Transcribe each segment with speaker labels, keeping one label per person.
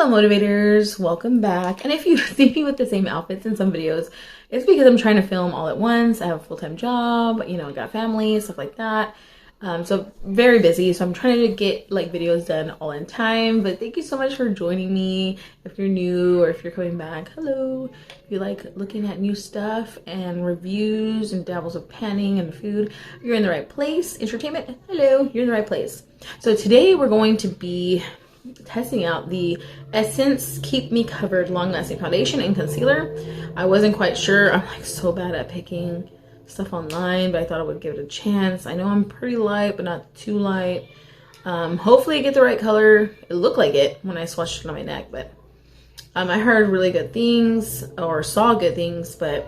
Speaker 1: Hello motivators, welcome back. And if you see me with the same outfits in some videos, it's because I'm trying to film all at once. I have a full-time job, you know, I got family, stuff like that. So very busy. So I'm trying to get like videos done all in time. But thank you so much for joining me. If you're new or if you're coming back, hello. If you like looking at new stuff and reviews and dabbles of panning and food, you're in the right place. Entertainment, hello, you're in the right place. So today we're going to be testing out the Essence Keep Me Covered Long Lasting Foundation and Concealer. I wasn't quite sure. I'm like so bad at picking stuff online, but I thought I would give it a chance. I know I'm pretty light, but not too light. Hopefully I get the right color. It looked like it when I swatched it on my neck, but I heard really good things or saw good things, but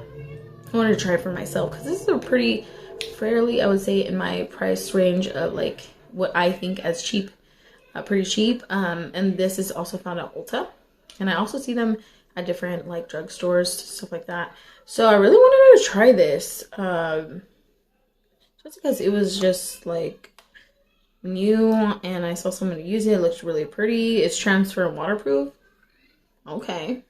Speaker 1: I wanted to try it for myself because this is a pretty fairly, I would say, in my price range of like what I think as cheap. Pretty cheap, and this is also found at Ulta, and I also see them at different like drugstores, stuff like that. So I really wanted to try this, just because it was just like new, and I saw somebody use it. It looks really pretty. It's transfer and waterproof. Okay,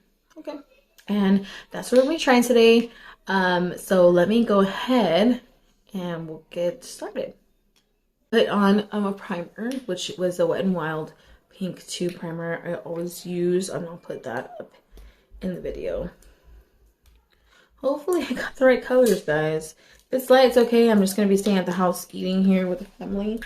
Speaker 1: and that's what we'll be trying today. So let me go ahead and we'll get started. Put on a primer, which was a Wet n Wild Pink 2 primer I always use. I'm gonna put that up in the video. Hopefully I got the right colors, guys. If it's light, it's okay. I'm just gonna be staying at the house eating here with the family.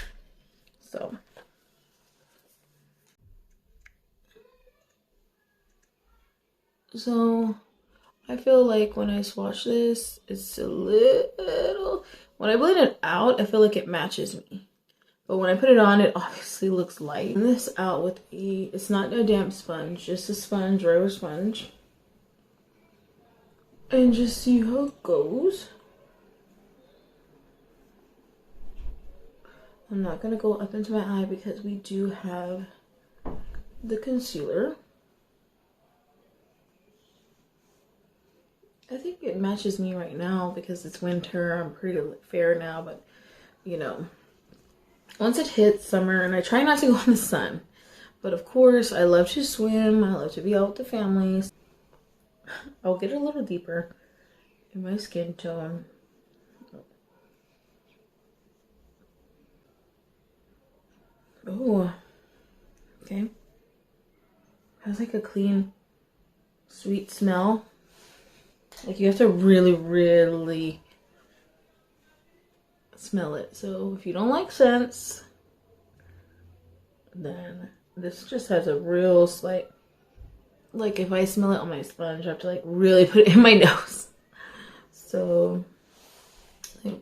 Speaker 1: So I feel like when I swatch this, it's a little, when I blend it out, I feel like it matches me. But when I put it on, it obviously looks light. Blend this out with it's not a damp sponge, just a sponge, regular sponge. And just see how it goes. I'm not gonna go up into my eye because we do have the concealer. I think it matches me right now because it's winter. I'm pretty fair now, but you know, once it hits summer, and I try not to go in the sun, but of course I love to swim, I love to be out with the families. I'll get a little deeper in my skin tone. Oh, okay. Has like a clean, sweet smell. Like you have to really smell it. So if you don't like scents, then this just has a real slight, like if I smell it on my sponge, I have to like really put it in my nose. So like,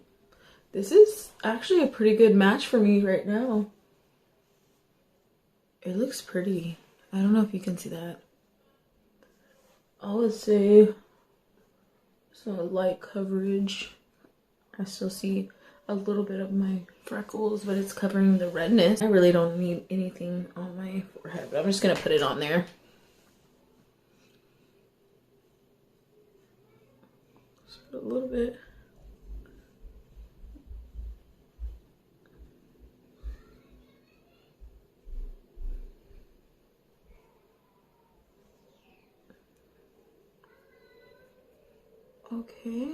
Speaker 1: this is actually a pretty good match for me right now. It looks pretty. I don't know if you can see that. I would say some light coverage. I still see a little bit of my freckles, but it's covering the redness. I really don't need anything on my forehead, but I'm just gonna put it on there. Just put a little bit. Okay.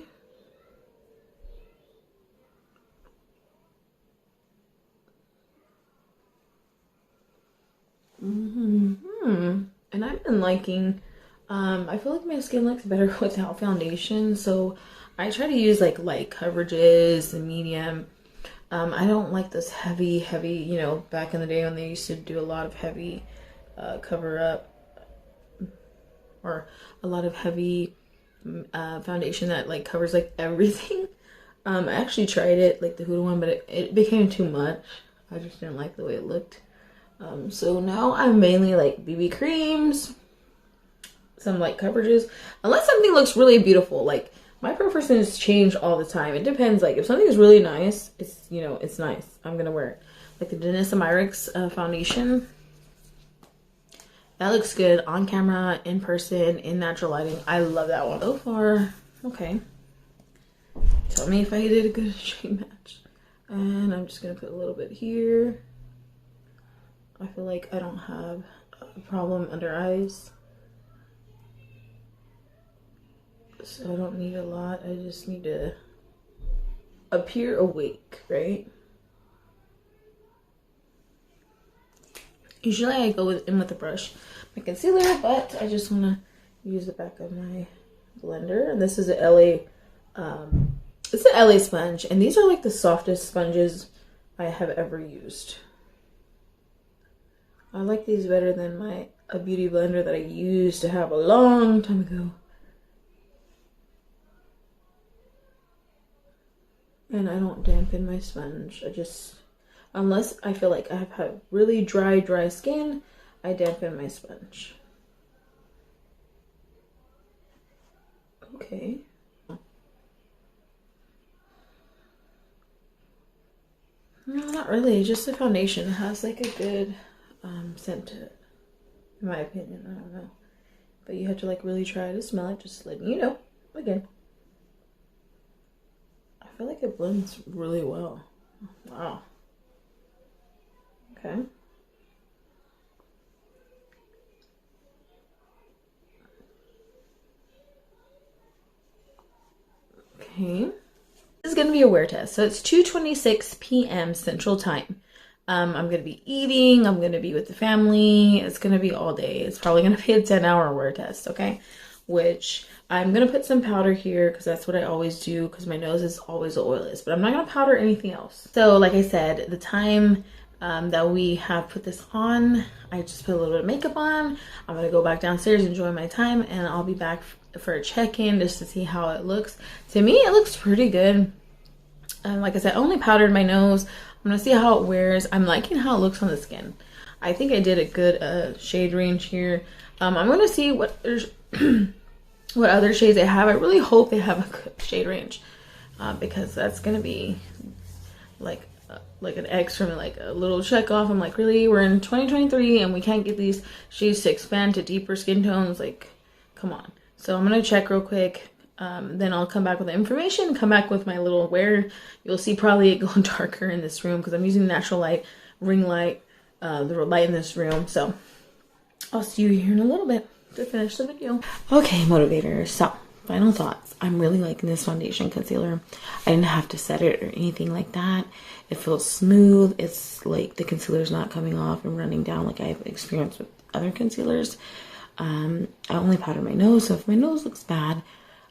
Speaker 1: And I've been liking, I feel like my skin looks better without foundation, so I try to use like light coverages and medium. I don't like this heavy, you know, back in the day when they used to do a lot of heavy cover up or a lot of heavy foundation that like covers like everything. I actually tried it, like the Huda one, but it became too much. I just didn't like the way it looked. So now I'm mainly like BB creams, some light coverages, unless something looks really beautiful. Like my preferences change all the time. It depends. Like if something is really nice, it's, you know, it's nice, I'm gonna wear it. Like the Dennis Myricks foundation, that looks good on camera, in person, in natural lighting. I love that one. So far, okay. Tell me if I did a good shade match. And I'm just gonna put a little bit here. I feel like I don't have problem under eyes. So I don't need a lot. I just need to appear awake, right? Usually I go in with a brush, my concealer, but I just want to use the back of my blender. And this is a LA, it's an LA sponge, and these are like the softest sponges I have ever used. I like these better than a beauty blender that I used to have a long time ago. And I don't dampen my sponge. I just, unless I feel like I have had really dry skin, I dampen my sponge. Okay. No, not really. Just the foundation has like a good scent to it, in my opinion. I don't know. But you have to like really try to smell it, just letting you know. Again. I feel like it blends really well. Wow. Okay. Okay. This is going to be a wear test. So it's 2:26 p.m. Central Time. I'm going to be eating. I'm going to be with the family. It's going to be all day. It's probably going to be a 10-hour wear test, okay? Which I'm going to put some powder here because that's what I always do because my nose is always the oiliest. But I'm not going to powder anything else. So like I said, the time that we have put this on, I just put a little bit of makeup on. I'm going to go back downstairs, enjoy my time, and I'll be back for a check-in just to see how it looks. To me, it looks pretty good. Like I said, I only powdered my nose. I'm gonna see how it wears. I'm liking how it looks on the skin. I think I did a good shade range here. I'm gonna see what what other shades they have. I really hope they have a good shade range because that's gonna be like an X from like a little check off. I'm like, really? We're in 2023 and we can't get these shades to expand to deeper skin tones? Like, come on. So I'm gonna check real quick. Then I'll come back with the information, come back with my little wear. You'll see probably it go darker in this room because I'm using natural light, ring light, the light in this room. So I'll see you here in a little bit to finish the video. Okay, motivators. So final thoughts. I'm really liking this foundation concealer. I didn't have to set it or anything like that. It feels smooth. It's like the concealer's not coming off and running down like I've experienced with other concealers. I only powder my nose, so if my nose looks bad,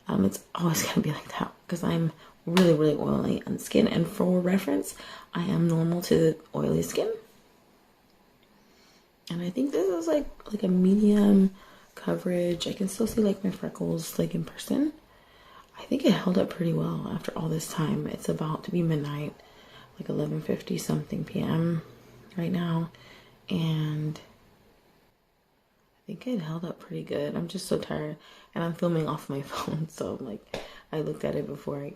Speaker 1: it's always gonna be like that because I'm really oily on the skin. And for reference, I am normal to oily skin. And I think this is like a medium coverage. I can still see like my freckles like in person. I think it held up pretty well after all this time. It's about to be midnight, like 11:50 something p.m. right now. And I think it held up pretty good. I'm just so tired, and I'm filming off my phone, so like I looked at it before I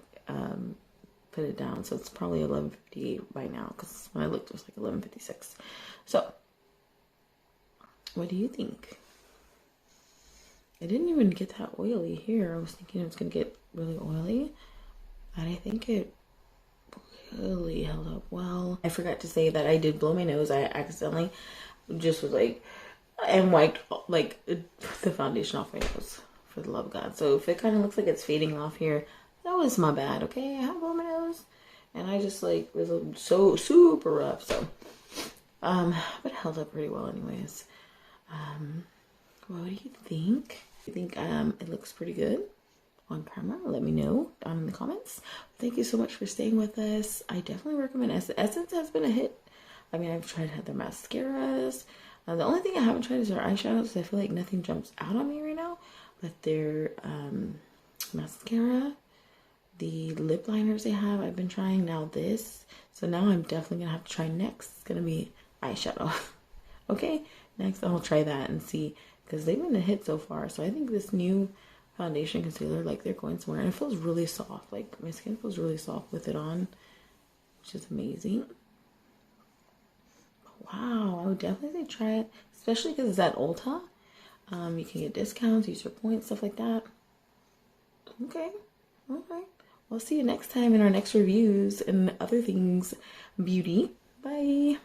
Speaker 1: put it down, so it's probably 11:58 by now because when I looked it was like 11:56. So what do you think? I didn't even get that oily here. I was thinking it was gonna get really oily, but I think it really held up well. I forgot to say that I did blow my nose. I accidentally just was like and wiped like the foundation off my nose, for the love of God. So if it kind of looks like it's fading off here, that was my bad, okay? I have blown my nose and I just like was so super rough. So but it held up pretty well anyways. What do you think? You think it looks pretty good on camera? Let me know down in the comments. Thank you so much for staying with us. I definitely recommend Essence. Has been a hit. I mean, I've tried their mascaras. The only thing I haven't tried is their eyeshadows. I feel like nothing jumps out on me right now. But their mascara, the lip liners they have, I've been trying. Now this. So now I'm definitely going to have to try next. It's going to be eyeshadow. Okay? Next I'll try that and see. Because they've been a hit so far. So I think this new foundation concealer, like they're going somewhere. And it feels really soft. Like my skin feels really soft with it on. Which is amazing. Wow, I would definitely try it, especially because it's at Ulta. You can get discounts, use your points, stuff like that. Okay, alright. We'll see you next time in our next reviews and other things beauty. Bye.